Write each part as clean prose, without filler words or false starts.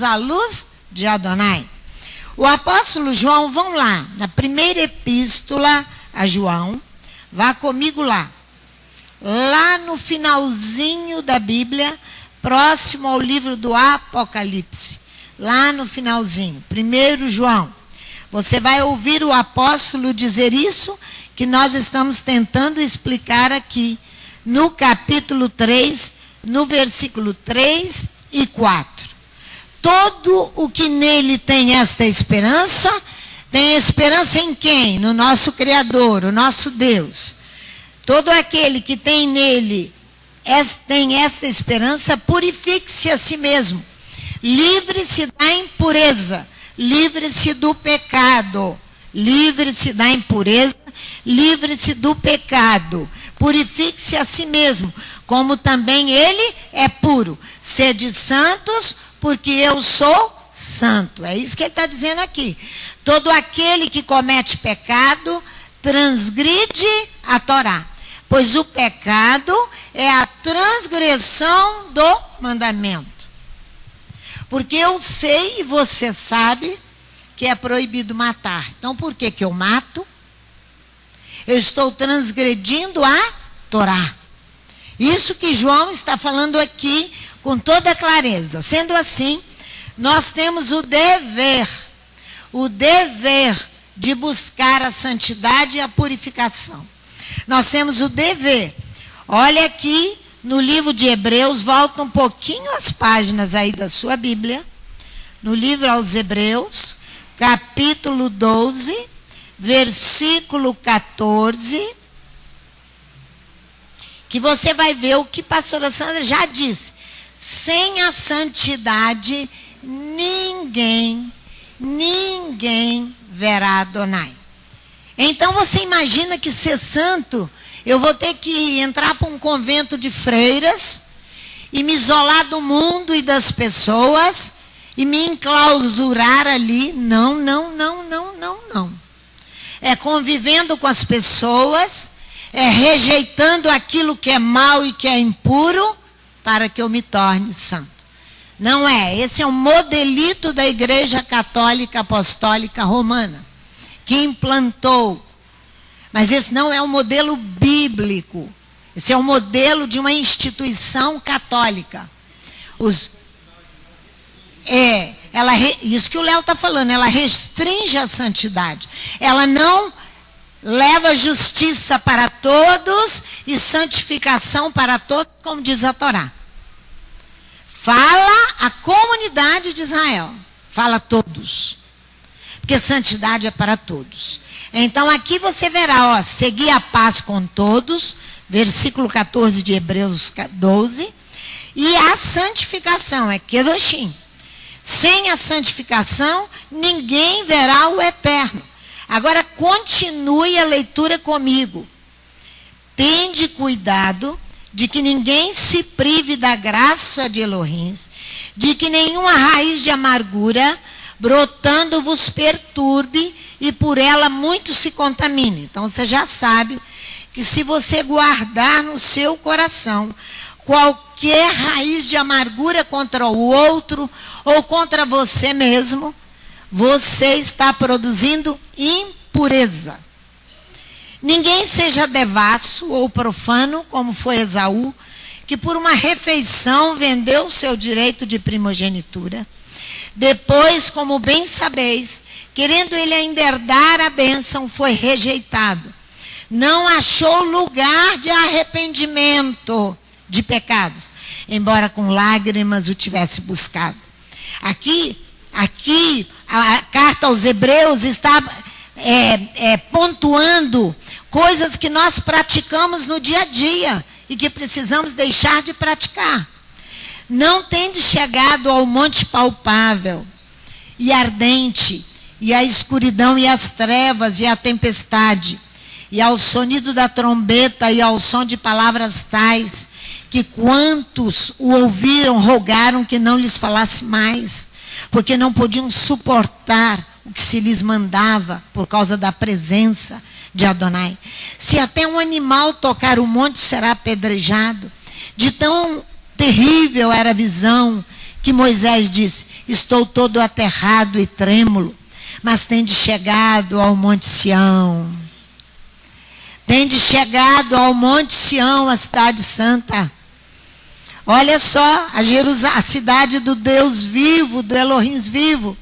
todos à luz de Adonai. O apóstolo João, vamos lá, na primeira epístola a João, vá comigo lá no finalzinho da Bíblia, próximo ao livro do Apocalipse, lá no finalzinho, 1 João. Você vai ouvir o apóstolo dizer isso que nós estamos tentando explicar aqui, no capítulo 3, no versículo 3 e 4. Todo o que nele tem esta esperança, tem esperança em quem? No nosso Criador, o nosso Deus. Todo aquele que tem nele, tem esta esperança, purifique-se a si mesmo. Livre-se da impureza, livre-se do pecado. Livre-se da impureza, livre-se do pecado. Purifique-se a si mesmo, como também ele é puro. Sede santos, porque eu sou santo. É isso que ele está dizendo aqui. Todo aquele que comete pecado, transgride a Torá. Pois o pecado é a transgressão do mandamento. Porque eu sei e você sabe que é proibido matar. Então por que eu mato? Eu estou transgredindo a Torá. Isso que João está falando aqui com toda clareza. Sendo assim, nós temos o dever de buscar a santidade e a purificação. Nós temos o dever. Olha aqui no livro de Hebreus, volta um pouquinho as páginas aí da sua Bíblia, no livro aos Hebreus, capítulo 12, versículo 14, que você vai ver o que a pastora Sandra já disse. Sem a santidade, ninguém verá Adonai. Então você imagina que ser santo, eu vou ter que entrar para um convento de freiras e me isolar do mundo e das pessoas e me enclausurar ali. Não. É convivendo com as pessoas, é rejeitando aquilo que é mau e que é impuro para que eu me torne santo. Não é. Esse é um modelito da Igreja Católica Apostólica Romana, que implantou. Mas esse não é um modelo bíblico. Esse é um modelo de uma instituição católica. Isso que o Léo está falando, ela restringe a santidade. Ela não leva justiça para todos e santificação para todos, como diz a Torá. Fala a comunidade de Israel. Fala a todos. Porque santidade é para todos. Então aqui você verá, seguir a paz com todos, versículo 14 de Hebreus 12, e a santificação, é Kedoshim. Sem a santificação, ninguém verá o eterno. Agora continue a leitura comigo. Tende cuidado de que ninguém se prive da graça de Elohim, de que nenhuma raiz de amargura brotando vos perturbe e por ela muito se contamine. Então você já sabe que se você guardar no seu coração qualquer raiz de amargura contra o outro ou contra você mesmo, você está produzindo impureza. Ninguém seja devasso ou profano, como foi Esaú, que por uma refeição vendeu o seu direito de primogenitura. Depois, como bem sabeis, querendo ele ainda herdar a bênção, foi rejeitado. Não achou lugar de arrependimento de pecados, embora com lágrimas o tivesse buscado. Aqui a carta aos Hebreus está pontuando coisas que nós praticamos no dia a dia e que precisamos deixar de praticar. Não tende chegado ao monte palpável e ardente, e à escuridão e às trevas e à tempestade, e ao sonido da trombeta e ao som de palavras tais, que quantos o ouviram rogaram que não lhes falasse mais, porque não podiam suportar o que se lhes mandava por causa da presença de Adonai. Se até um animal tocar o monte, será apedrejado. De tão terrível era a visão que Moisés disse: estou todo aterrado e trêmulo, mas tende chegado ao Monte Sião. Tende chegado ao Monte Sião, a cidade santa. Olha só, a cidade do Deus vivo, do Elohim vivo.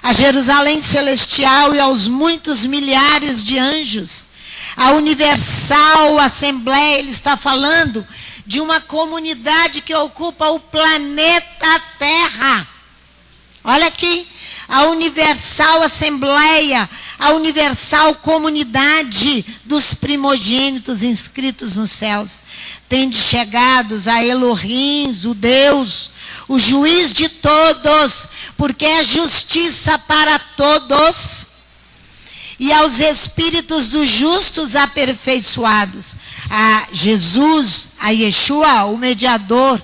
A Jerusalém celestial e aos muitos milhares de anjos. A universal assembleia, ele está falando de uma comunidade que ocupa o planeta Terra. Olha aqui, a universal assembleia, a universal comunidade dos primogênitos inscritos nos céus. Tende chegados a Elohim, o Deus, o juiz de todos, porque é justiça para todos. E aos espíritos dos justos aperfeiçoados. A Jesus, a Yeshua, o mediador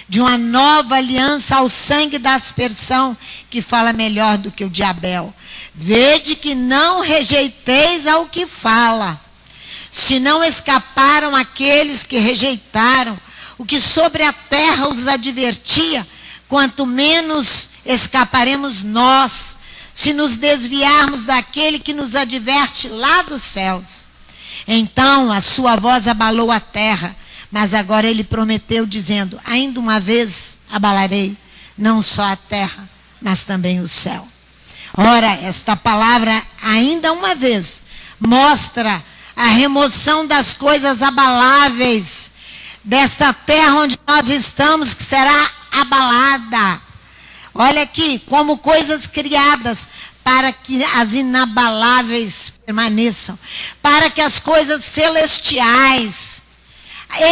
de uma nova aliança, ao sangue da aspersão, que fala melhor do que o de Abel. Vede que não rejeiteis ao que fala, se não escaparam aqueles que rejeitaram o que sobre a terra os advertia, quanto menos escaparemos nós, se nos desviarmos daquele que nos adverte lá dos céus. Então a sua voz abalou a terra, mas agora ele prometeu, dizendo: ainda uma vez abalarei, não só a terra, mas também o céu. Ora, esta palavra, ainda uma vez, mostra a remoção das coisas abaláveis desta terra onde nós estamos, que será abalada. Olha aqui, como coisas criadas para que as inabaláveis permaneçam, para que as coisas celestiais,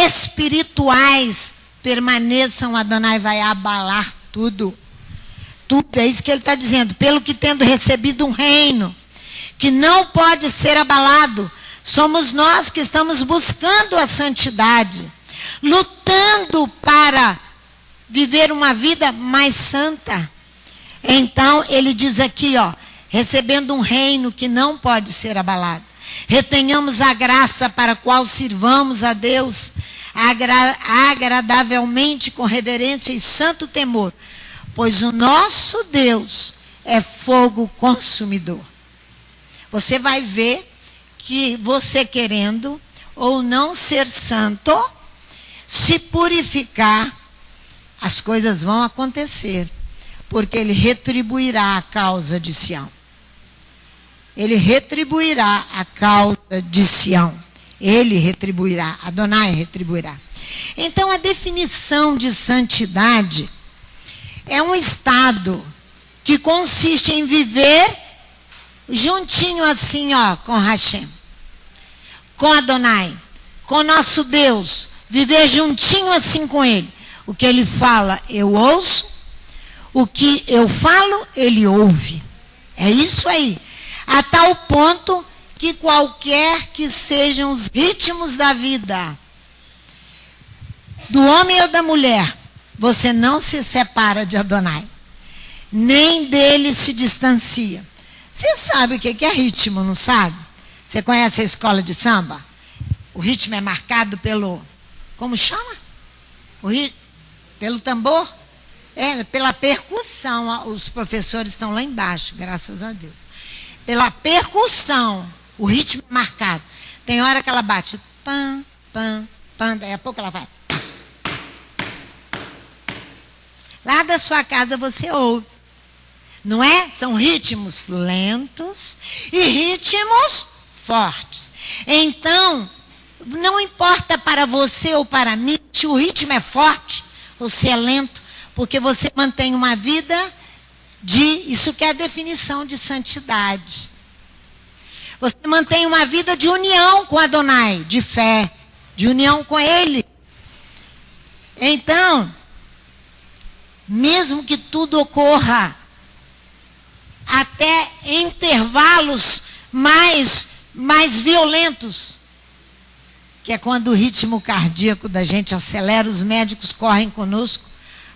espirituais permaneçam. Adonai vai abalar tudo. Tudo, é isso que ele está dizendo. Pelo que tendo recebido um reino que não pode ser abalado, somos nós que estamos buscando a santidade, lutando para viver uma vida mais santa. Então ele diz aqui, ó, recebendo um reino que não pode ser abalado, retenhamos a graça para a qual sirvamos a Deus agradavelmente, com reverência e santo temor, pois o nosso Deus é fogo consumidor. Você vai ver que você, querendo ou não ser santo, se purificar, as coisas vão acontecer, porque ele retribuirá a causa de Sião. Ele retribuirá a causa de Sião. Ele retribuirá, Adonai retribuirá. Então a definição de santidade é um estado que consiste em viver juntinho assim, ó, com Hashem, com Adonai, com nosso Deus, viver juntinho assim com ele. O que ele fala, eu ouço. O que eu falo, ele ouve. É isso aí. A tal ponto que qualquer que sejam os ritmos da vida, do homem ou da mulher, você não se separa de Adonai, nem dele se distancia. Você sabe o que é ritmo, não sabe? Você conhece a escola de samba? O ritmo é marcado pelo, como chama? Pelo tambor? Pela percussão. Os professores estão lá embaixo, graças a Deus. Pela percussão, o ritmo é marcado. Tem hora que ela bate, pam, pam, pam, daí a pouco ela vai. Lá da sua casa você ouve, não é? São ritmos lentos e ritmos fortes. Então, não importa para você ou para mim se o ritmo é forte ou se é lento, porque você mantém uma vida isso que é a definição de santidade. Você mantém uma vida de união com Adonai, de fé, de união com Ele. Então, mesmo que tudo ocorra até intervalos mais violentos, que é quando o ritmo cardíaco da gente acelera, os médicos correm conosco,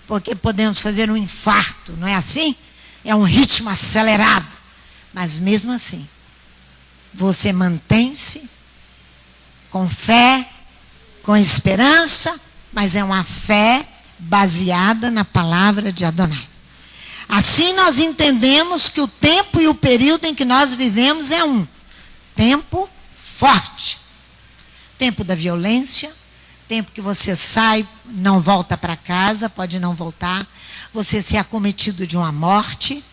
porque podemos fazer um infarto, não é assim? É um ritmo acelerado. Mas mesmo assim, você mantém-se com fé, com esperança, mas é uma fé baseada na palavra de Adonai. Assim nós entendemos que o tempo e o período em que nós vivemos é um tempo forte. Tempo da violência, tempo que você sai, não volta para casa, pode não voltar. Você ser acometido de uma morte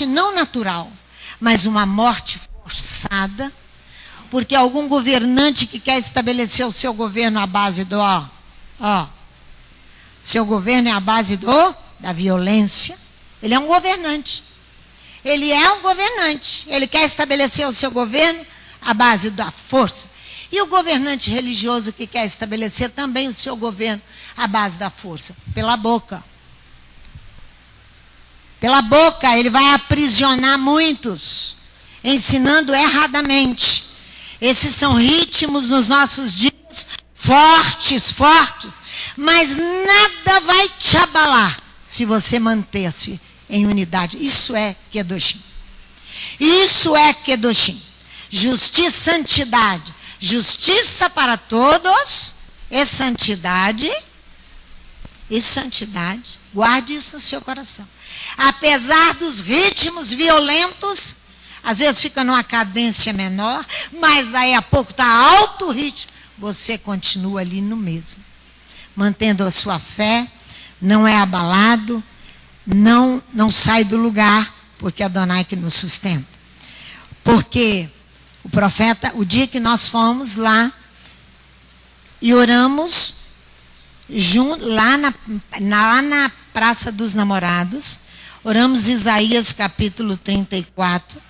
não natural, mas uma morte forçada, porque algum governante que quer estabelecer o seu governo à base do, seu governo é à base da violência. Ele é um governante. Ele é um governante. Ele quer estabelecer o seu governo à base da força. E o governante religioso que quer estabelecer também o seu governo à base da força, pela boca. Pela boca ele vai aprisionar muitos, ensinando erradamente. Esses são ritmos nos nossos dias fortes, mas nada vai te abalar se você manter-se em unidade. Isso é Kedoshim. Isso é Kedoshim. Justiça, santidade. Justiça para todos e santidade. E santidade. Guarde isso no seu coração. Apesar dos ritmos violentos, às vezes fica numa cadência menor, mas daí a pouco está alto o ritmo. Você continua ali no mesmo. Mantendo a sua fé, não é abalado, não sai do lugar, porque é Adonai que nos sustenta. Porque o profeta, o dia que nós fomos lá e oramos lá na Praça dos Namorados, oramos Isaías capítulo 34,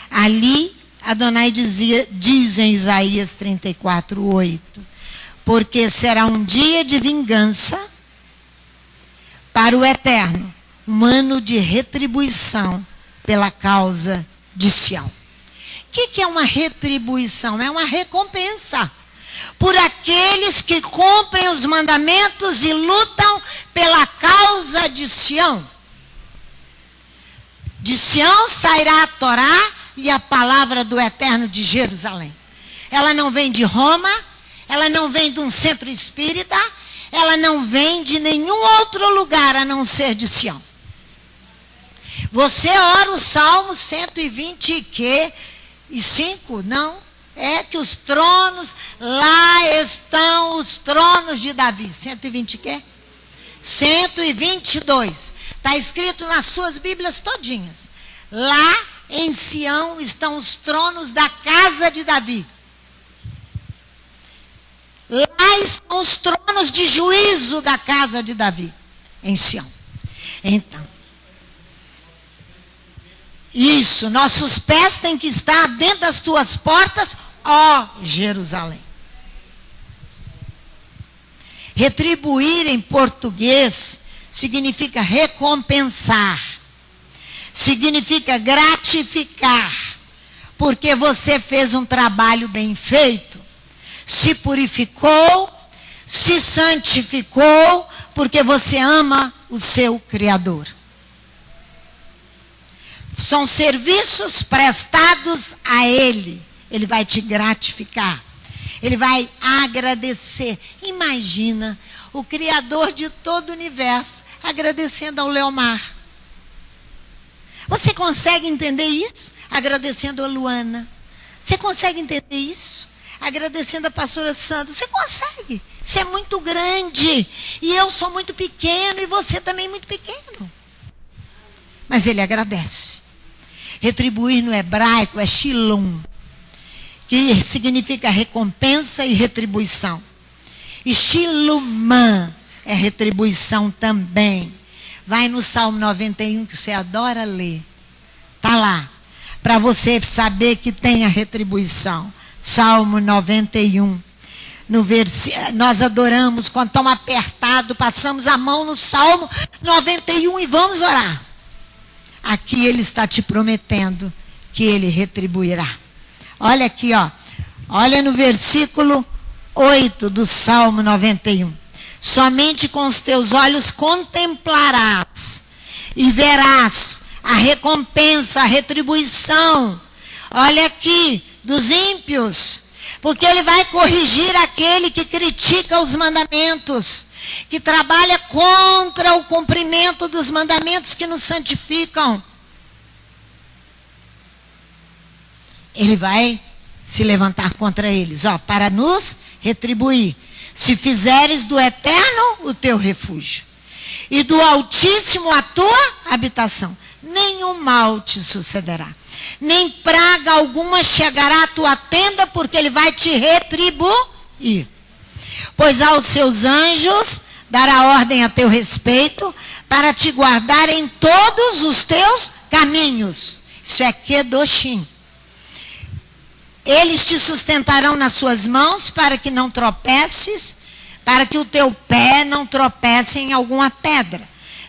ali Adonai diz em Isaías 34:8, porque será um dia de vingança para o Eterno, um ano de retribuição pela causa de Sião. O que é uma retribuição? É uma recompensa por aqueles que cumprem os mandamentos e lutam pela causa de Sião. De Sião sairá a Torá e a palavra do Eterno de Jerusalém. Ela não vem de Roma, ela não vem de um centro espírita, ela não vem de nenhum outro lugar a não ser de Sião. Você ora o Salmo 125, não? É que os tronos, lá estão os tronos de Davi. 120 quê? 122. Está escrito nas suas Bíblias todinhas. Lá em Sião estão os tronos da casa de Davi. Lá estão os tronos de juízo da casa de Davi, em Sião. Então, isso, nossos pés têm que estar dentro das tuas portas, ó Jerusalém. Retribuir em português significa recompensar, significa gratificar, porque você fez um trabalho bem feito, se purificou, se santificou, porque você ama o seu Criador. São serviços prestados a Ele. Ele vai te gratificar. Ele vai agradecer. Imagina o Criador de todo o universo agradecendo ao Leomar. Você consegue entender isso? Agradecendo a Luana. Você consegue entender isso? Agradecendo a pastora Sandra. Você consegue. Isso é muito grande. E eu sou muito pequeno e você também muito pequeno. Mas Ele agradece. Retribuir no hebraico é shalom, que significa recompensa e retribuição. E shilumã é retribuição também. Vai no Salmo 91, que você adora ler. Está lá. Para você saber que tem a retribuição. Salmo 91. Nós adoramos quando estamos apertados, passamos a mão no Salmo 91 e vamos orar. Aqui Ele está te prometendo que Ele retribuirá. Olha aqui, ó. Olha no versículo 8 do Salmo 91. Somente com os teus olhos contemplarás e verás a recompensa, a retribuição. Olha aqui, dos ímpios. Porque Ele vai corrigir aquele que critica os mandamentos. que trabalha contra o cumprimento dos mandamentos que nos santificam, ele vai se levantar contra eles, para nos retribuir. Se fizeres do Eterno o teu refúgio, e do Altíssimo a tua habitação, nenhum mal te sucederá, nem praga alguma chegará à tua tenda, porque ele vai te retribuir. Pois aos seus anjos dará ordem a teu respeito, para te guardar em todos os teus caminhos. Isso é Kedoshim. Eles te sustentarão nas suas mãos, para que não tropeces, para que o teu pé não tropece em alguma pedra.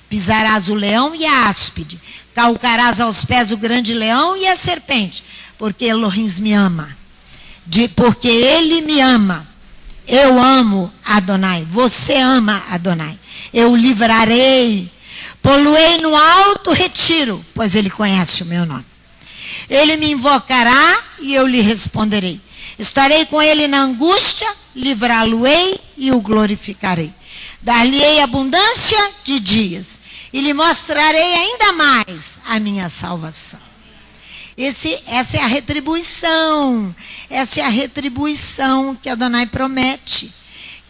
Pisarás o leão e a áspide, calcarás aos pés o grande leão e a serpente, porque Elohim me ama. Porque ele me ama. Eu amo Adonai. Você ama Adonai. Eu o livrarei. Poluei no alto retiro, pois ele conhece o meu nome. Ele me invocará e eu lhe responderei. Estarei com ele na angústia, livrá-lo-ei e o glorificarei. Dar-lhe-ei abundância de dias e lhe mostrarei ainda mais a minha salvação. Essa é a retribuição. Essa é a retribuição que Adonai promete.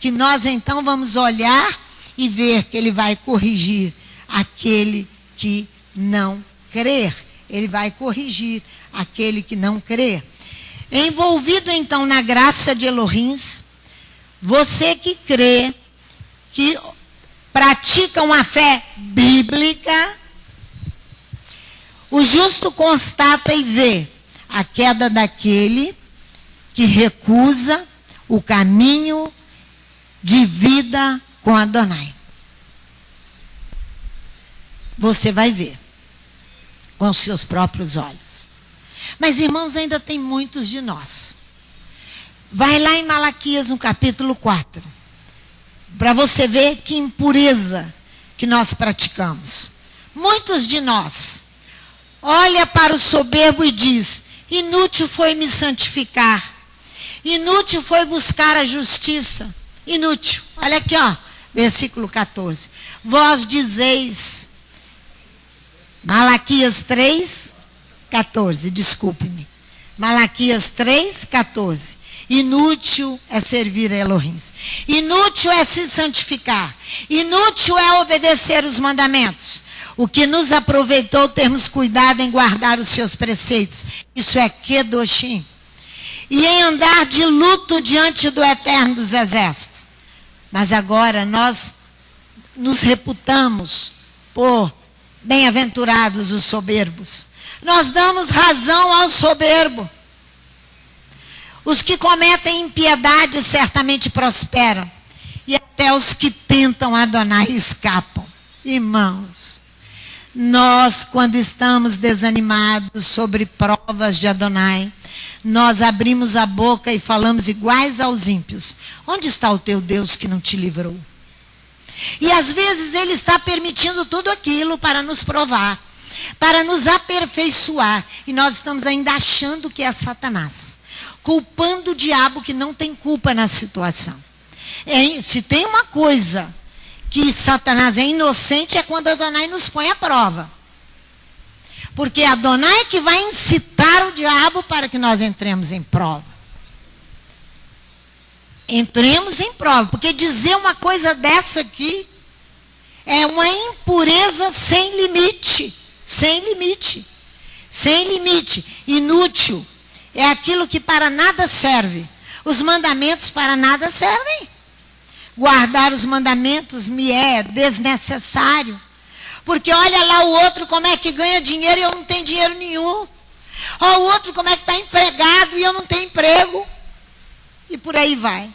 Que nós então vamos olhar e ver que ele vai corrigir aquele que não crer. Ele vai corrigir aquele que não crê. Envolvido então na graça de Elohim, você que crê, que pratica uma fé bíblica, o justo constata e vê a queda daquele que recusa o caminho de vida com Adonai. Você vai ver com os seus próprios olhos. Mas, irmãos, ainda tem muitos de nós. Vai lá em Malaquias, no capítulo 4, para você ver que impureza que nós praticamos. Muitos de nós olha para o soberbo e diz: inútil foi me santificar, inútil foi buscar a justiça, inútil. Olha aqui, versículo 14. Vós dizeis, Malaquias 3, 14, desculpe-me. Malaquias 3, 14. Inútil é servir a Elohim. Inútil é se santificar. Inútil é obedecer os mandamentos. O que nos aproveitou termos cuidado em guardar os seus preceitos. Isso é Kedoshim. E em andar de luto diante do Eterno dos Exércitos. Mas agora nós nos reputamos por bem-aventurados os soberbos. Nós damos razão ao soberbo. Os que cometem impiedade certamente prosperam. E até os que tentam Adonai escapam. Irmãos, nós, quando estamos desanimados sobre provas de Adonai, nós abrimos a boca e falamos iguais aos ímpios. Onde está o teu Deus que não te livrou? E às vezes ele está permitindo tudo aquilo para nos provar, para nos aperfeiçoar. E nós estamos ainda achando que é Satanás, culpando o diabo que não tem culpa na situação. Se tem uma coisa que Satanás é inocente, é quando Adonai nos põe à prova. Porque Adonai é que vai incitar o diabo para que nós entremos em prova. Entremos em prova. Porque dizer uma coisa dessa aqui é uma impureza sem limite. Sem limite. Sem limite. Inútil. É aquilo que para nada serve. Os mandamentos para nada servem. Guardar os mandamentos me é desnecessário. Porque olha lá o outro como é que ganha dinheiro e eu não tenho dinheiro nenhum. Olha o outro como é que está empregado e eu não tenho emprego. E por aí vai.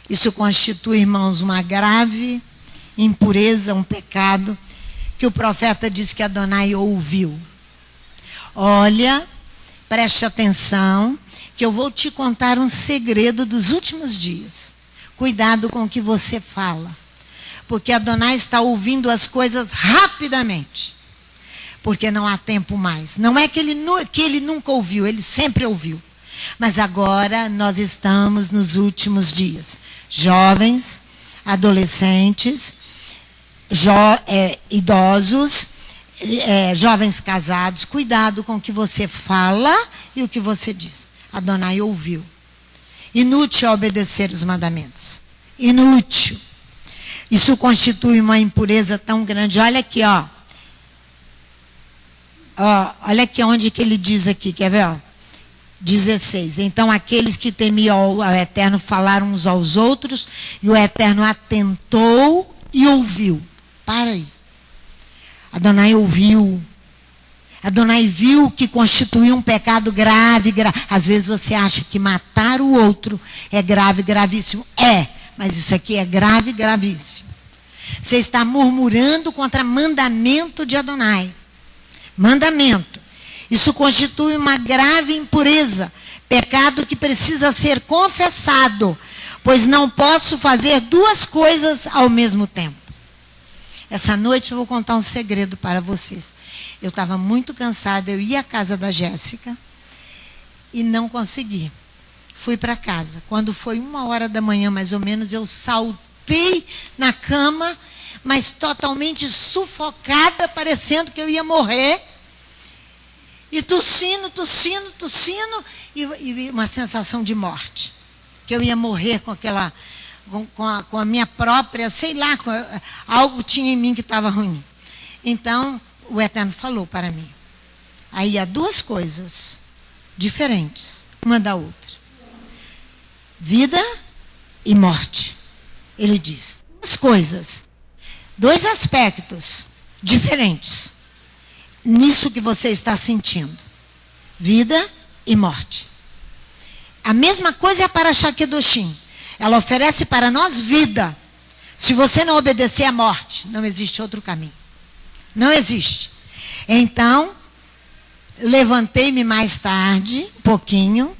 Isso constitui, irmãos, uma grave impureza, um pecado, que o profeta diz que Adonai ouviu. Olha, preste atenção, que eu vou te contar um segredo dos últimos dias. Cuidado com o que você fala. Porque Adonai está ouvindo as coisas rapidamente. Porque não há tempo mais. Não é que ele nunca ouviu, ele sempre ouviu. Mas agora nós estamos nos últimos dias. Jovens, adolescentes, idosos, jovens casados. Cuidado com o que você fala e o que você diz. Adonai ouviu. Inútil é obedecer os mandamentos. Inútil. Isso constitui uma impureza tão grande. Olha aqui, ó. Olha aqui onde que ele diz aqui, quer ver? 16. Então aqueles que temiam ao Eterno falaram uns aos outros, e o Eterno atentou e ouviu. Para aí. Adonai ouviu. Adonai viu que constituiu um pecado grave. Às vezes você acha que matar o outro é grave, gravíssimo. Mas isso aqui é grave, gravíssimo. Você está murmurando contra mandamento de Adonai. Mandamento. Isso constitui uma grave impureza. Pecado que precisa ser confessado. Pois não posso fazer duas coisas ao mesmo tempo. Essa noite eu vou contar um segredo para vocês. Eu estava muito cansada. Eu ia à casa da Jéssica e não consegui. Fui para casa. Quando foi 1h da manhã, mais ou menos, eu saltei na cama, mas totalmente sufocada, parecendo que eu ia morrer. E tossindo, e uma sensação de morte. Que eu ia morrer com aquela, com a minha própria, sei lá, algo tinha em mim que estava ruim. Então, o Eterno falou para mim. Aí há duas coisas diferentes, uma da outra. Vida e morte. Ele diz. Duas coisas. Dois aspectos diferentes. Nisso que você está sentindo. Vida e morte. A mesma coisa é para a Shakedoshim. Ela oferece para nós vida. Se você não obedecer à morte, não existe outro caminho. Não existe. Então, levantei-me mais tarde, um pouquinho,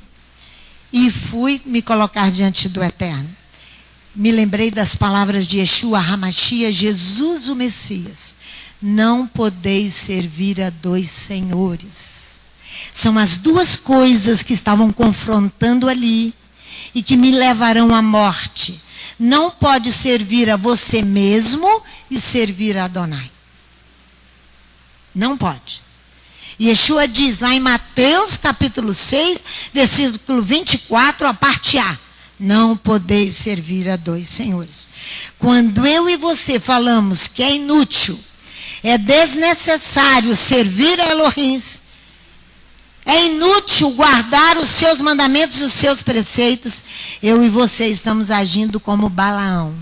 e fui me colocar diante do Eterno. Me lembrei das palavras de Yeshua HaMashiach, Jesus o Messias. Não podeis servir a dois senhores. São as duas coisas que estavam confrontando ali e que me levarão à morte. Não pode servir a você mesmo e servir a Adonai. Não pode. Yeshua diz lá em Mateus capítulo 6, versículo 24, a parte A. Não podeis servir a dois senhores. Quando eu e você falamos que é inútil, é desnecessário servir a Elohim, é inútil guardar os seus mandamentos e os seus preceitos, eu e você estamos agindo como Balaão.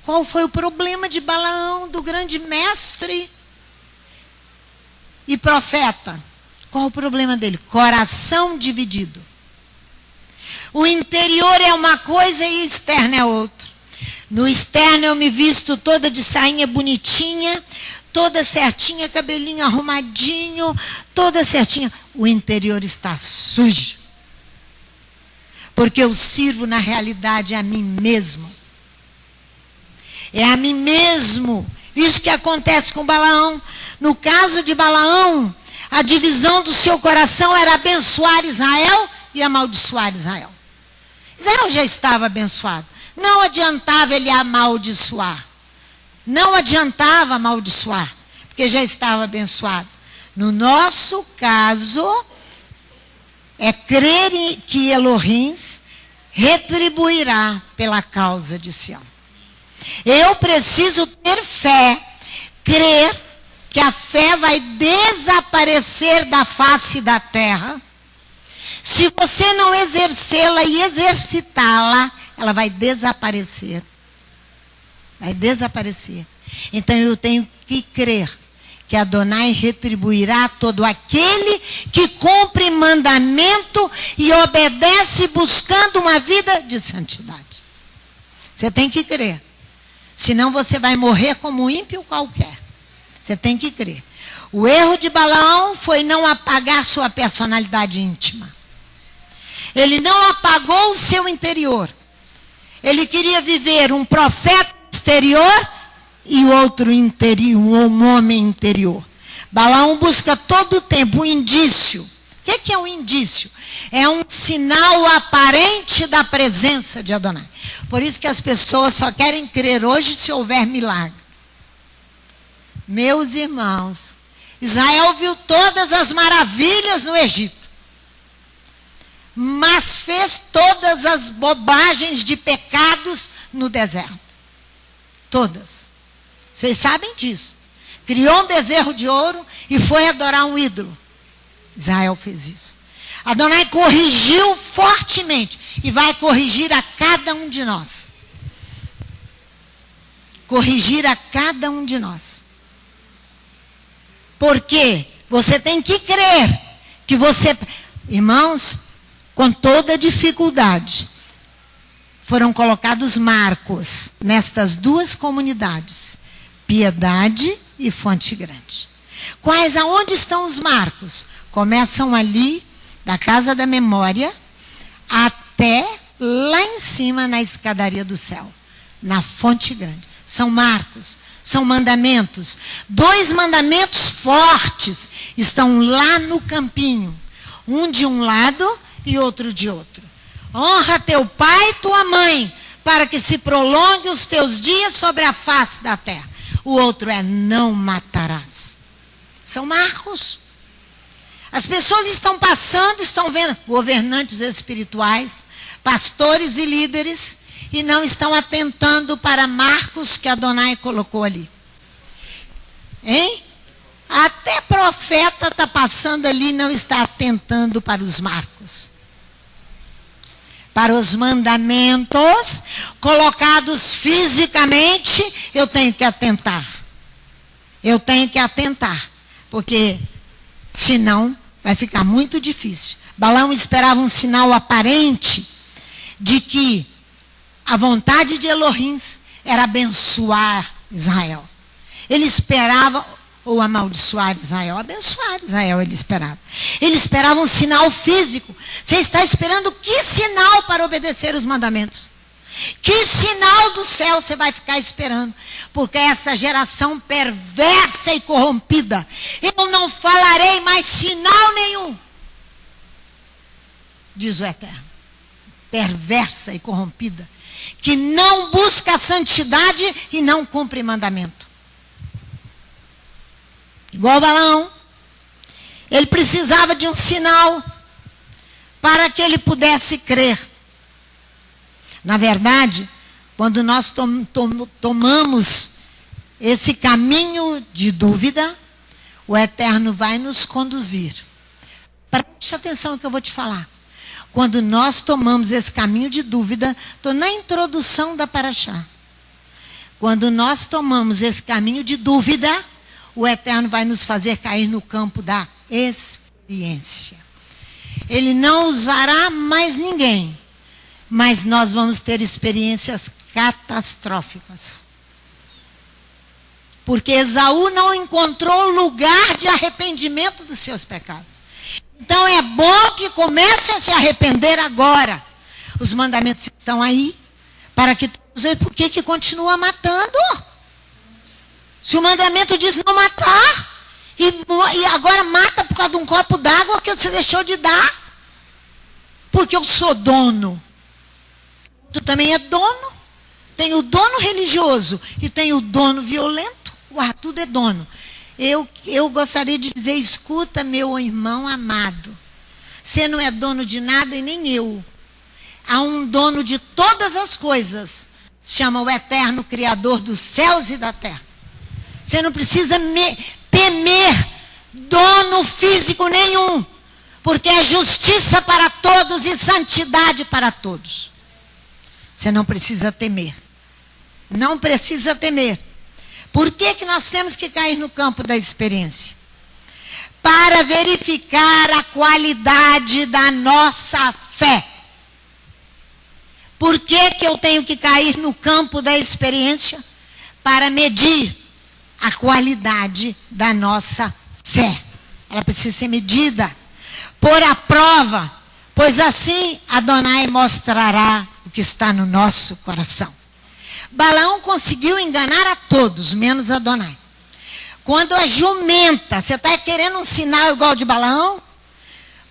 Qual foi o problema de Balaão, do grande mestre e profeta? Qual o problema dele? Coração dividido. O interior é uma coisa e o externo é outra. No externo eu me visto toda de sainha bonitinha, toda certinha, cabelinho arrumadinho, toda certinha. O interior está sujo. Porque eu sirvo na realidade a mim mesmo. É a mim mesmo. Isso que acontece com Balaão. No caso de Balaão, a divisão do seu coração era abençoar Israel e amaldiçoar Israel. Israel já estava abençoado. Não adiantava ele amaldiçoar. Não adiantava amaldiçoar, porque já estava abençoado. No nosso caso, é crer que Elohim retribuirá pela causa de Sião. Eu preciso ter fé, crer que a fé vai desaparecer da face da terra. Se você não exercê-la e exercitá-la, ela vai desaparecer. Vai desaparecer. Então eu tenho que crer que Adonai retribuirá todo aquele que cumpre mandamento e obedece buscando uma vida de santidade. Você tem que crer. Senão você vai morrer como um ímpio qualquer. Você tem que crer. O erro de Balaão foi não apagar sua personalidade íntima. Ele não apagou o seu interior. Ele queria viver um profeta exterior e outro interior, um homem interior. Balaão busca todo o tempo um indício. O que é um indício? É um sinal aparente da presença de Adonai. Por isso que as pessoas só querem crer hoje se houver milagre. Meus irmãos, Israel viu todas as maravilhas no Egito, mas fez todas as bobagens de pecados no deserto. Todas. Vocês sabem disso. Criou um bezerro de ouro e foi adorar um ídolo. Israel fez isso. Adonai corrigiu fortemente e vai corrigir a cada um de nós. Corrigir a cada um de nós. Porque você tem que crer que você... Irmãos, com toda dificuldade, foram colocados marcos nestas duas comunidades, Piedade e Fonte Grande. Quais, aonde estão os marcos? Começam ali, da Casa da Memória, até lá em cima na escadaria do céu, na Fonte Grande. São marcos, são mandamentos. 2 mandamentos fortes estão lá no campinho. Um de um lado e outro de outro. Honra teu pai e tua mãe, para que se prolongue os teus dias sobre a face da terra. O outro é não matarás. São marcos. As pessoas estão passando, estão vendo governantes espirituais, pastores e líderes, e não estão atentando para marcos que Adonai colocou ali. Hein? Até profeta está passando ali e não está atentando para os marcos. Para os mandamentos colocados fisicamente, eu tenho que atentar. Eu tenho que atentar. Porque, senão, vai ficar muito difícil. Balaão esperava um sinal aparente de que a vontade de Elohim era abençoar Israel. Ele esperava, ou amaldiçoar Israel. Abençoar Israel ele esperava. Ele esperava um sinal físico. Você está esperando que sinal para obedecer os mandamentos? Que sinal do céu você vai ficar esperando? Porque esta geração perversa e corrompida, eu não falarei mais sinal nenhum, diz o Eterno. Perversa e corrompida, que não busca a santidade e não cumpre mandamento. Igual Balaão, ele precisava de um sinal para que ele pudesse crer. Na verdade, quando nós tomamos esse caminho de dúvida, o Eterno vai nos conduzir. Preste atenção no que eu vou te falar. Quando nós tomamos esse caminho de dúvida, estou na introdução da Paraxá. Quando nós tomamos esse caminho de dúvida, o Eterno vai nos fazer cair no campo da experiência. Ele não usará mais ninguém, mas nós vamos ter experiências catastróficas. Porque Esaú não encontrou lugar de arrependimento dos seus pecados. Então é bom que comece a se arrepender agora. Os mandamentos estão aí, para que todos vejam por que continua matando. Se o mandamento diz não matar, e agora mata por causa de um copo d'água que você deixou de dar. Porque eu sou dono. Tu também é dono. Tem o dono religioso e tem o dono violento. Tudo é dono. Eu gostaria de dizer, escuta, meu irmão amado. Você não é dono de nada e nem eu. Há um dono de todas as coisas. Chama o Eterno Criador dos céus e da terra. Você não precisa temer dono físico nenhum. Porque é justiça para todos e santidade para todos. Você não precisa temer. Não precisa temer. Por que nós temos que cair no campo da experiência? Para verificar a qualidade da nossa fé. Por que eu tenho que cair no campo da experiência? Para medir a qualidade da nossa fé. Ela precisa ser medida. Pôr à prova. Pois assim Adonai mostrará o que está no nosso coração. Balaão conseguiu enganar a todos, menos Adonai. Quando a jumenta, você está querendo um sinal igual de Balaão?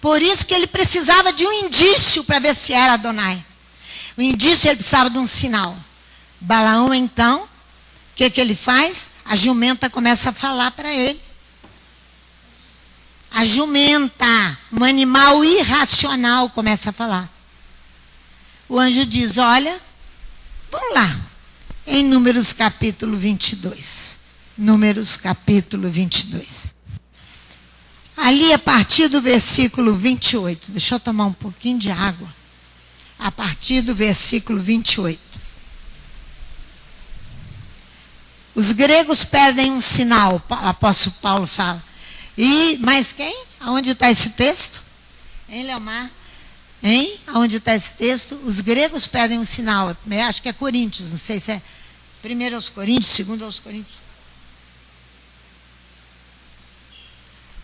Por isso que ele precisava de um indício para ver se era Adonai. O indício, ele precisava de um sinal. Balaão, então, o que ele faz? A jumenta começa a falar para ele. A jumenta, um animal irracional, começa a falar. O anjo diz, olha, vamos lá, em Números capítulo 22. Números capítulo 22. Ali a partir do versículo 28. Deixa eu tomar um pouquinho de água. A partir do versículo 28. Os gregos pedem um sinal, o apóstolo Paulo fala. Mas quem? Aonde está esse texto? Hein, Leomar? Hein? Aonde está esse texto? Os gregos pedem um sinal. Acho que é Coríntios, não sei se é 1 aos Coríntios, 2 aos Coríntios.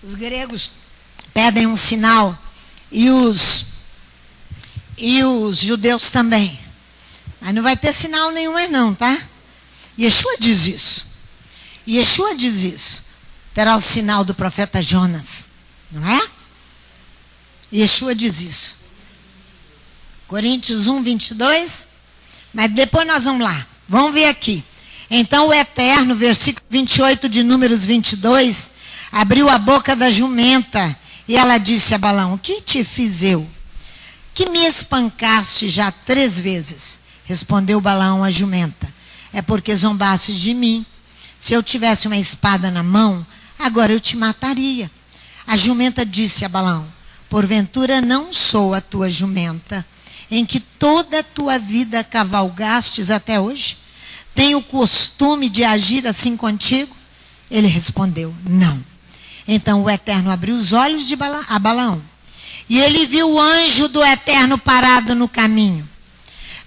Os gregos pedem um sinal e os judeus também. Mas não vai ter sinal nenhum mais não, tá? Yeshua diz isso. Yeshua diz isso. Terá o sinal do profeta Jonas, não é? Yeshua diz isso. Coríntios 1, 22. Mas depois nós vamos lá. Vamos ver aqui. Então o Eterno, versículo 28 de Números 22, abriu a boca da jumenta e ela disse a Balaão, o que te fiz eu? Que me espancaste já 3 vezes. Respondeu Balaão à jumenta, é porque zombaste de mim. Se eu tivesse uma espada na mão, agora eu te mataria. A jumenta disse a Balaão, porventura não sou a tua jumenta, em que toda a tua vida cavalgastes até hoje? Tenho o costume de agir assim contigo? Ele respondeu, não. Então o Eterno abriu os olhos de Balaão, e ele viu o anjo do Eterno parado no caminho,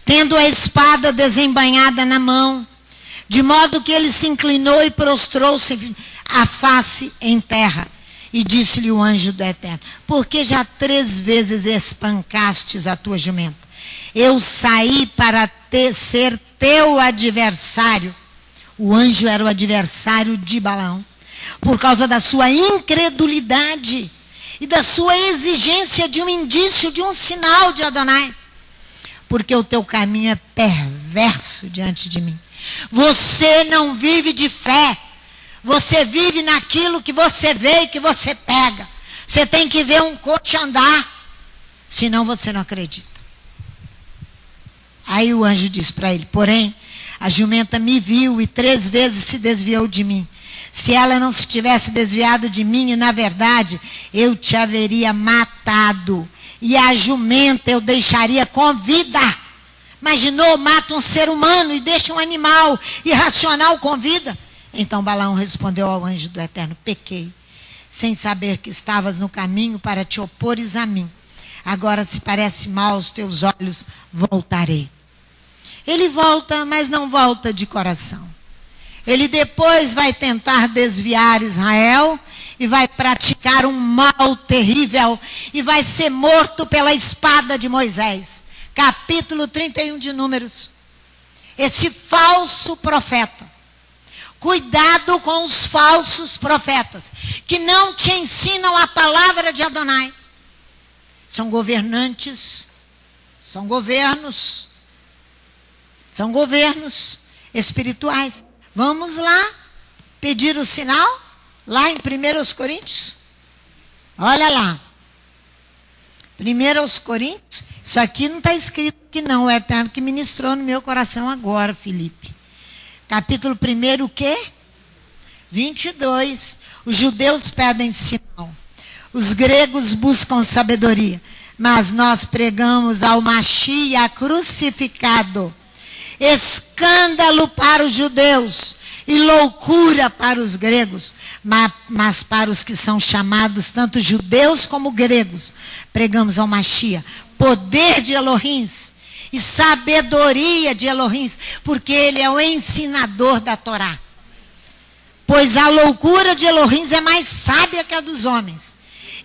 tendo a espada desembainhada na mão, de modo que ele se inclinou e prostrou-se a face em terra. E disse-lhe o anjo do Eterno, porque já 3 vezes espancastes a tua jumenta? Eu saí para ser teu adversário. O anjo era o adversário de Balaão, por causa da sua incredulidade e da sua exigência de um indício, de um sinal de Adonai. Porque o teu caminho é perverso diante de mim. Você não vive de fé. Você vive naquilo que você vê e que você pega. Você tem que ver um coach andar, senão você não acredita. Aí o anjo disse para ele, porém, a jumenta me viu e 3 vezes se desviou de mim. Se ela não se tivesse desviado de mim, e na verdade, eu te haveria matado. E a jumenta eu deixaria com vida. Imaginou, mata um ser humano e deixa um animal irracional com vida? Então Balaão respondeu ao anjo do Eterno, pequei, sem saber que estavas no caminho para te opores a mim. Agora, se parece mal aos teus olhos, voltarei. Ele volta, mas não volta de coração. Ele depois vai tentar desviar Israel e vai praticar um mal terrível e vai ser morto pela espada de Moisés. Capítulo 31 de Números. Esse falso profeta. Cuidado com os falsos profetas, que não te ensinam a palavra de Adonai. São governantes, são governos espirituais. Vamos lá pedir o sinal, lá em 1 Coríntios. Olha lá. 1 Coríntios, isso aqui não está escrito que não, é o Eterno que ministrou no meu coração agora, Felipe. Capítulo 1, o quê? 22. Os judeus pedem sinal. Os gregos buscam sabedoria. Mas nós pregamos ao Machia crucificado. Escândalo para os judeus e loucura para os gregos. Mas para os que são chamados, tanto judeus como gregos, pregamos ao Machia poder de Elohim e sabedoria de Elohim, porque ele é o ensinador da Torá. Pois a loucura de Elohim é mais sábia que a dos homens.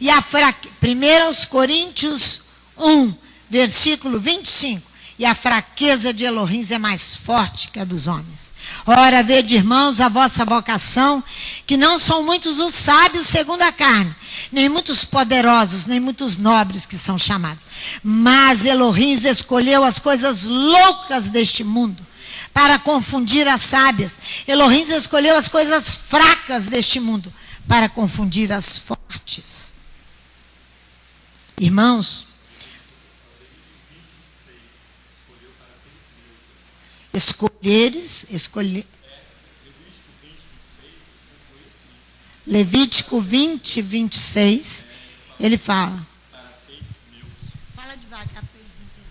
E 1 Coríntios 1, versículo 25. e a fraqueza de Elohim é mais forte que a dos homens. Ora, vede, irmãos, a vossa vocação, que não são muitos os sábios segundo a carne, nem muitos poderosos, nem muitos nobres que são chamados. Mas Elohim escolheu as coisas loucas deste mundo para confundir as sábias. Elohim escolheu as coisas fracas deste mundo para confundir as fortes. Irmãos, Levítico 20, 26, ele fala. Fala devagar para eles entenderem.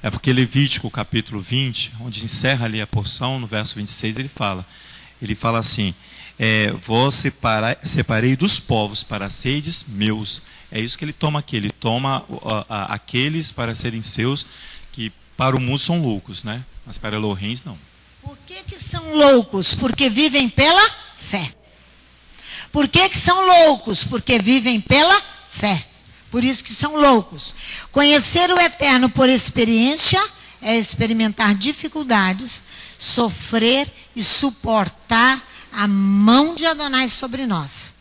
É porque Levítico, capítulo 20, onde encerra ali a porção, no verso 26, ele fala assim, vós separei dos povos para seres meus. É isso que ele toma aqui, ele toma aqueles para serem seus, que para o mundo são loucos, né? Mas para Elohim não. Por que são loucos? Porque vivem pela fé. Por que são loucos? Porque vivem pela fé. Por isso que são loucos. Conhecer o eterno por experiência é experimentar dificuldades, sofrer e suportar a mão de Adonai sobre nós.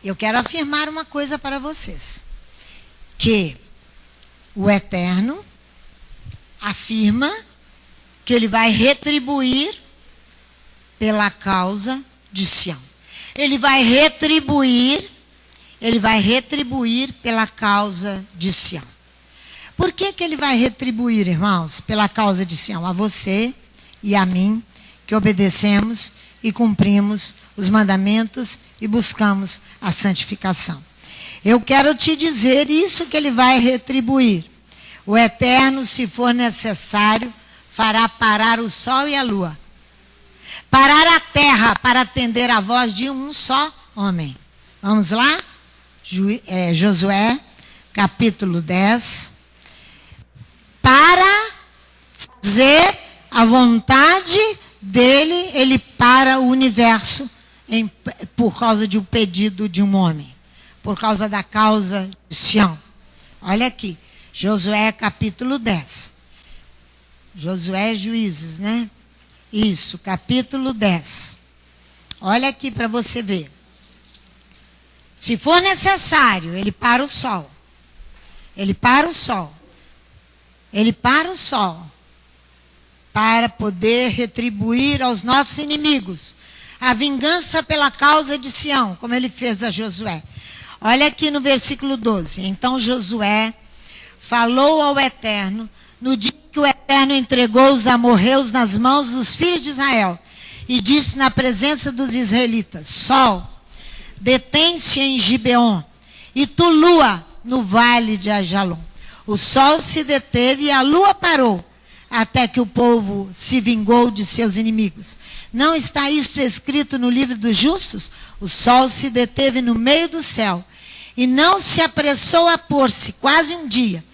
Eu quero afirmar uma coisa para vocês. Que o eterno afirma que ele vai retribuir pela causa de Sião. Ele vai retribuir pela causa de Sião. Por que ele vai retribuir, irmãos, pela causa de Sião? A você e a mim, que obedecemos e cumprimos os mandamentos e buscamos a santificação. Eu quero te dizer isso que ele vai retribuir. O Eterno, se for necessário, fará parar o sol e a lua. Parar a terra para atender a voz de um só homem. Vamos lá? Josué, capítulo 10. Para fazer a vontade dele, ele para o universo por causa de um pedido de um homem. Por causa da causa de Sião. Olha aqui. Josué capítulo 10. Josué é Juízes, né? Isso, capítulo 10. Olha aqui para você ver. Se for necessário, ele para o sol. Ele para o sol. Ele para o sol. Para poder retribuir aos nossos inimigos a vingança pela causa de Sião, como ele fez a Josué. Olha aqui no versículo 12. Então Josué falou ao Eterno no dia que o Eterno entregou os amorreus nas mãos dos filhos de Israel e disse na presença dos israelitas: Sol, detém-se em Gibeon e tu, lua, no vale de Ajalon. O sol se deteve e a lua parou, até que o povo se vingou de seus inimigos. Não está isto escrito no livro dos justos? O sol se deteve no meio do céu e não se apressou a pôr-se, quase um dia.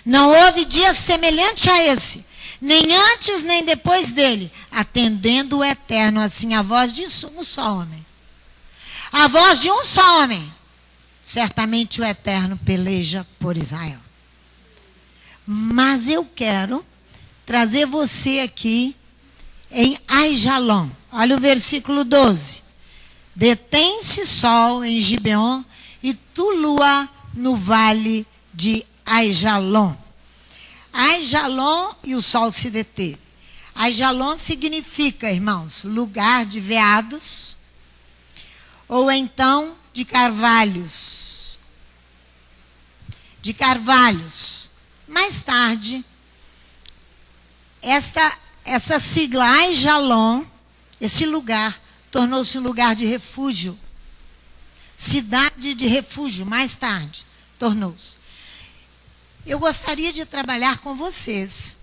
Não houve dia semelhante a esse, nem antes nem depois dele, atendendo o Eterno assim a voz de um só homem. A voz de um só homem. Certamente o Eterno peleja por Israel. Mas eu quero trazer você aqui em Aijalon. Olha o versículo 12. Detém-se sol em Gibeon e tu, lua, no vale de Aijalon. Aijalon e o sol se deteve. Aijalon significa, irmãos, lugar de veados ou então de carvalhos. De carvalhos. Mais tarde, essa sigla Aijalon, esse lugar, tornou-se um lugar de refúgio. Cidade de refúgio, mais tarde, tornou-se. Eu gostaria de trabalhar com vocês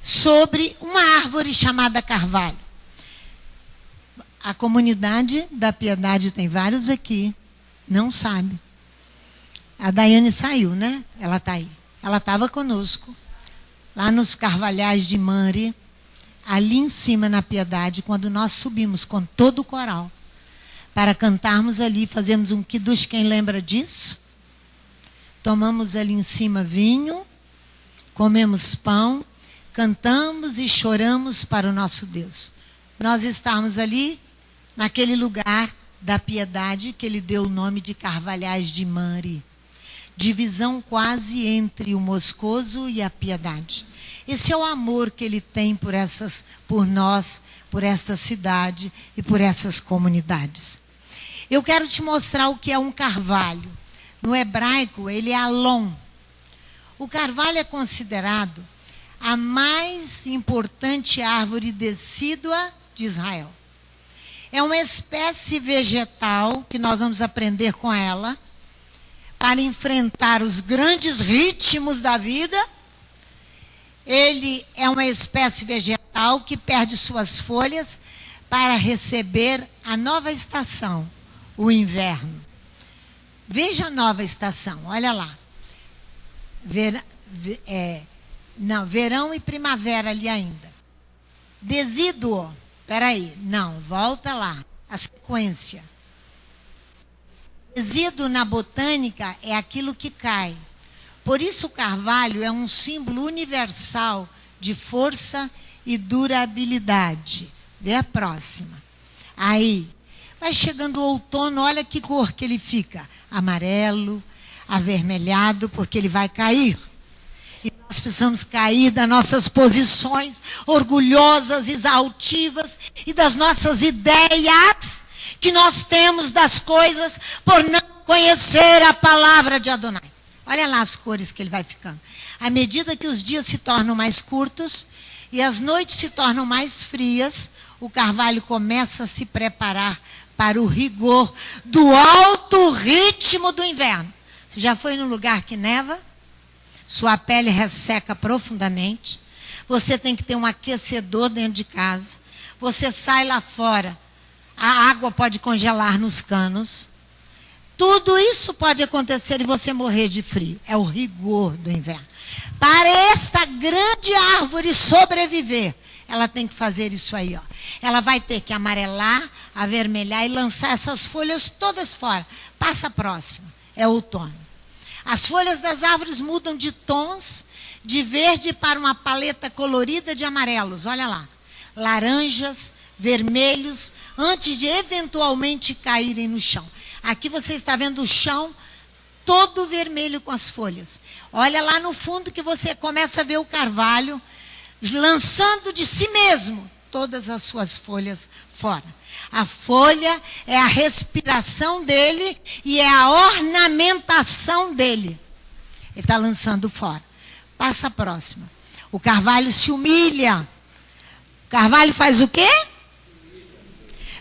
sobre uma árvore chamada carvalho. A comunidade da Piedade tem vários aqui, não sabe. A Daiane saiu, né? Ela está aí. Ela estava conosco, lá nos Carvalhais de Mari, ali em cima na Piedade, quando nós subimos com todo o coral, para cantarmos ali, fazemos um kiddush, quem lembra disso? Tomamos ali em cima vinho comemos pão, cantamos e choramos para o nosso Deus. Nós estávamos ali, naquele lugar da piedade, que ele deu o nome de Carvalhais de Mari. Divisão quase entre o Moscoso e a Piedade. Esse é o amor que ele tem por nós, por esta cidade e por essas comunidades. Eu quero te mostrar o que é um carvalho. No hebraico, ele é alon. O carvalho é considerado a mais importante árvore decídua de Israel. É uma espécie vegetal que nós vamos aprender com ela para enfrentar os grandes ritmos da vida. Ele é uma espécie vegetal que perde suas folhas para receber a nova estação, o inverno. Veja a nova estação, olha lá. Verão e primavera ali ainda. Desíduo, volta lá, a sequência. Resíduo na botânica é aquilo que cai. Por isso o carvalho é um símbolo universal de força e durabilidade. Vê a próxima. Aí, vai chegando o outono, olha que cor que ele fica. Amarelo, avermelhado, porque ele vai cair. E nós precisamos cair das nossas posições orgulhosas, exaltivas e das nossas ideias que nós temos das coisas por não conhecer a palavra de Adonai. Olha lá as cores que ele vai ficando. À medida que os dias se tornam mais curtos e as noites se tornam mais frias, o carvalho começa a se preparar para o rigor do alto ritmo do inverno. Você já foi num lugar que neva? Sua pele resseca profundamente. Você tem que ter um aquecedor dentro de casa. Você sai lá fora. A água pode congelar nos canos. Tudo isso pode acontecer e você morrer de frio. É o rigor do inverno. Para esta grande árvore sobreviver, ela tem que fazer isso aí, ó. Ela vai ter que amarelar, avermelhar e lançar essas folhas todas fora. Passa a próxima. É outono. As folhas das árvores mudam de tons, de verde para uma paleta colorida de amarelos. Olha lá. Laranjas, vermelhos, antes de eventualmente caírem no chão. Aqui você está vendo o chão todo vermelho com as folhas. Olha lá no fundo que você começa a ver o carvalho lançando de si mesmo todas as suas folhas fora. A folha é a respiração dele e é a ornamentação dele. Ele está lançando fora. Passa a próxima. O carvalho se humilha. O carvalho faz o quê?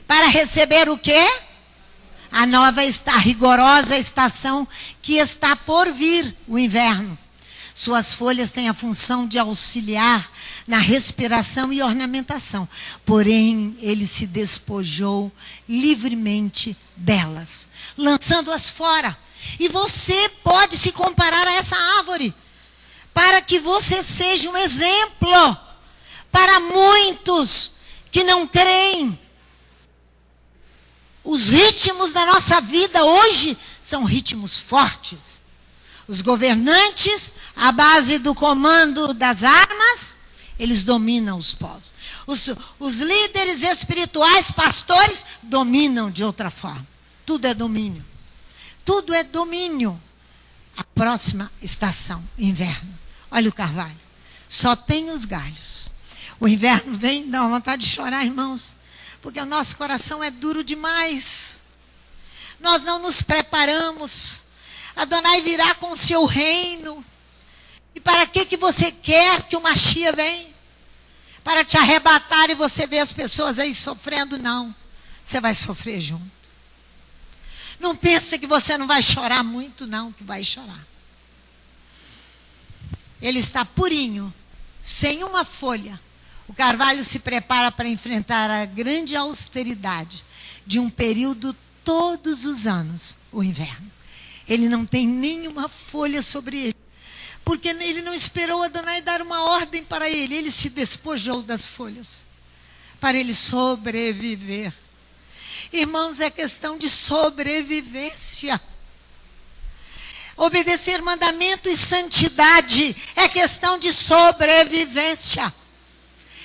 Para receber o quê? A nova rigorosa estação que está por vir, o inverno. Suas folhas têm a função de auxiliar na respiração e ornamentação. Porém, ele se despojou livremente delas, lançando-as fora. E você pode se comparar a essa árvore, para que você seja um exemplo para muitos que não creem. Os ritmos da nossa vida hoje são ritmos fortes. Os governantes, à base do comando das armas, eles dominam os povos. Os líderes espirituais, pastores, dominam de outra forma. Tudo é domínio. Tudo é domínio. A próxima estação, inverno. Olha o carvalho. Só tem os galhos. O inverno vem, dá uma vontade de chorar, irmãos. Porque o nosso coração é duro demais. Nós não nos preparamos. Adonai virá com o seu reino. E para que você quer que o Mashiach venha? Para te arrebatar e você ver as pessoas aí sofrendo? Não. Você vai sofrer junto. Não pensa que você não vai chorar muito, não, que vai chorar. Ele está purinho, sem uma folha. O carvalho se prepara para enfrentar a grande austeridade de um período todos os anos, o inverno. Ele não tem nenhuma folha sobre ele, porque ele não esperou Adonai dar uma ordem para ele. Ele se despojou das folhas para ele sobreviver. Irmãos, é questão de sobrevivência. Obedecer mandamento e santidade é questão de sobrevivência.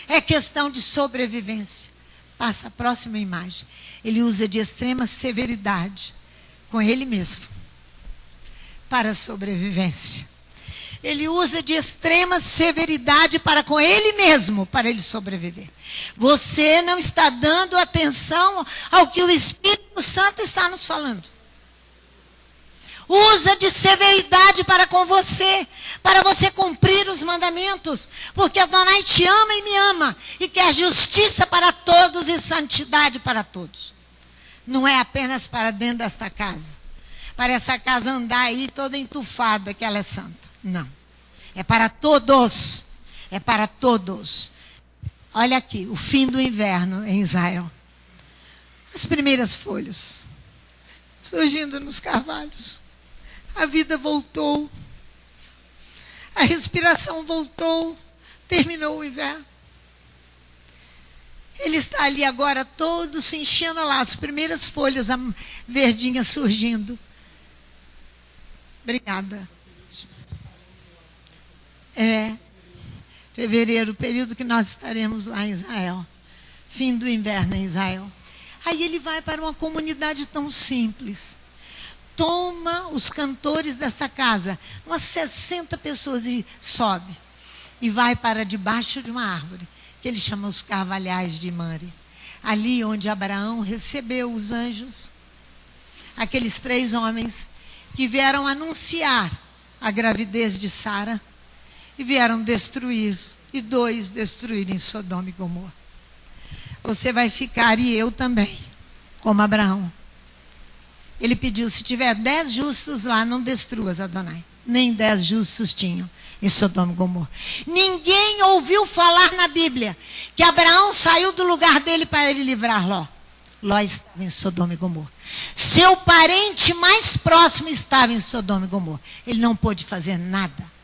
É questão de sobrevivência. Passa a próxima imagem. Ele usa de extrema severidade com ele mesmo para a sobrevivência. Ele usa de extrema severidade para com ele mesmo, para ele sobreviver. Você não está dando atenção ao que o Espírito Santo está nos falando. Usa de severidade para com você, para você cumprir os mandamentos. Porque Adonai te ama e me ama, e quer justiça para todos e santidade para todos. Não é apenas para dentro desta casa, para essa casa andar aí toda entufada que ela é santa. Não. É para todos. É para todos. Olha aqui, o fim do inverno em Israel. As primeiras folhas surgindo nos carvalhos. A vida voltou. A respiração voltou. Terminou o inverno. Ele está ali agora todo se enchendo lá. As primeiras folhas verdinhas surgindo. Obrigada. Fevereiro, o período que nós estaremos lá em Israel. Fim do inverno em Israel. Aí ele vai para uma comunidade tão simples. Toma os cantores desta casa, umas 60 pessoas, e sobe. E vai para debaixo de uma árvore, que ele chama os carvalhais de Mamre. Ali onde Abraão recebeu os anjos. Aqueles 3 homens que vieram anunciar a gravidez de Sara. E vieram destruir, e 2 destruírem Sodoma e Gomorra. Você vai ficar, e eu também, como Abraão. Ele pediu, se tiver 10 justos lá, não destruas, Adonai. Nem 10 justos tinham em Sodoma e Gomorra. Ninguém ouviu falar na Bíblia que Abraão saiu do lugar dele para ele livrar Ló. Ló estava em Sodoma e Gomorra. Seu parente mais próximo estava em Sodoma e Gomorra. Ele não pôde fazer nada.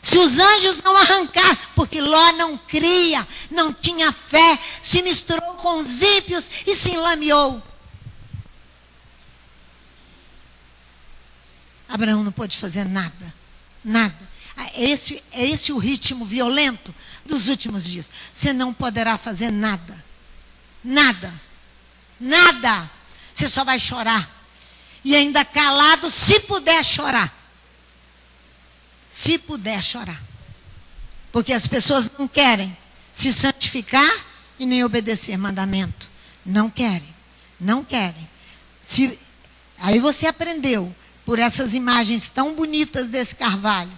Se os anjos não arrancar, porque Ló não cria, não tinha fé, se misturou com os ímpios e se enlameou. Abraão não pôde fazer nada, nada. É esse o ritmo violento dos últimos dias. Você não poderá fazer nada, nada, nada. Você só vai chorar. E ainda calado, se puder chorar. Se puder chorar. Porque as pessoas não querem se santificar e nem obedecer mandamento. Não querem. Não querem. Aí você aprendeu por essas imagens tão bonitas desse carvalho.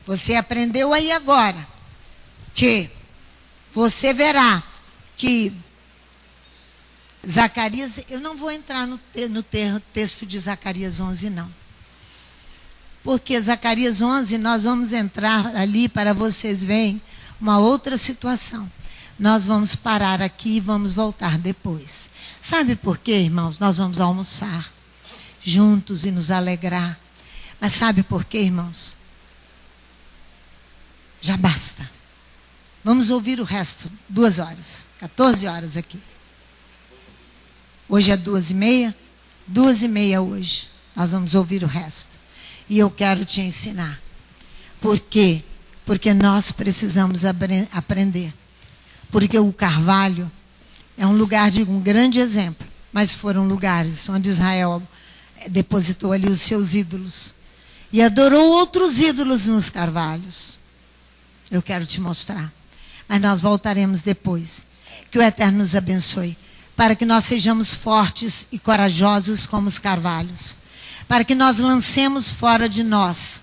Você aprendeu aí agora que você verá que Zacarias, eu não vou entrar no texto de Zacarias 11 não. Porque Zacarias 11, nós vamos entrar ali para vocês verem uma outra situação. Nós vamos parar aqui e vamos voltar depois. Sabe por quê, irmãos? Nós vamos almoçar juntos e nos alegrar. Mas sabe por quê, irmãos? Já basta. Vamos ouvir o resto, 2 horas, 14 horas aqui. Hoje é 2h30? 2h30 hoje. Nós vamos ouvir o resto. E eu quero te ensinar. Por quê? Porque nós precisamos aprender. Porque o carvalho é um lugar de um grande exemplo. Mas foram lugares onde Israel depositou ali os seus ídolos. E adorou outros ídolos nos carvalhos. Eu quero te mostrar. Mas nós voltaremos depois. Que o Eterno nos abençoe. Para que nós sejamos fortes e corajosos como os carvalhos. Para que nós lancemos fora de nós.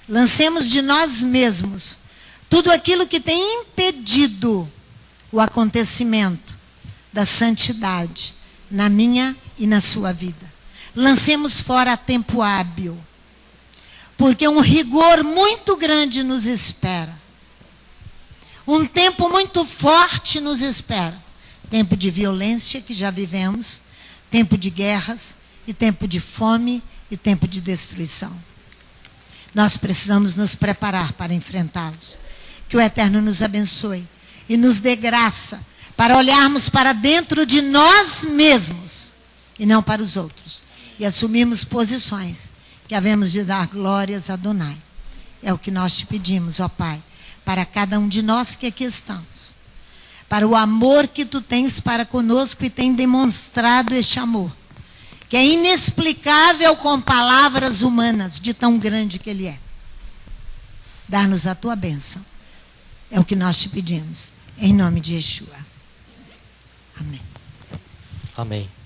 Lancemos de nós mesmos. Tudo aquilo que tem impedido o acontecimento da santidade na minha e na sua vida. Lancemos fora a tempo hábil. Porque um rigor muito grande nos espera. Um tempo muito forte nos espera. Tempo de violência que já vivemos. Tempo de guerras. E tempo de fome e tempo de destruição. Nós precisamos nos preparar para enfrentá-los. Que o Eterno nos abençoe e nos dê graça para olharmos para dentro de nós mesmos e não para os outros. E assumirmos posições que havemos de dar glórias a Adonai. É o que nós te pedimos, ó Pai, para cada um de nós que aqui estamos. Para o amor que tu tens para conosco e tem demonstrado este amor, que é inexplicável com palavras humanas, de tão grande que ele é. Dá-nos a tua bênção. É o que nós te pedimos. Em nome de Yeshua. Amém. Amém.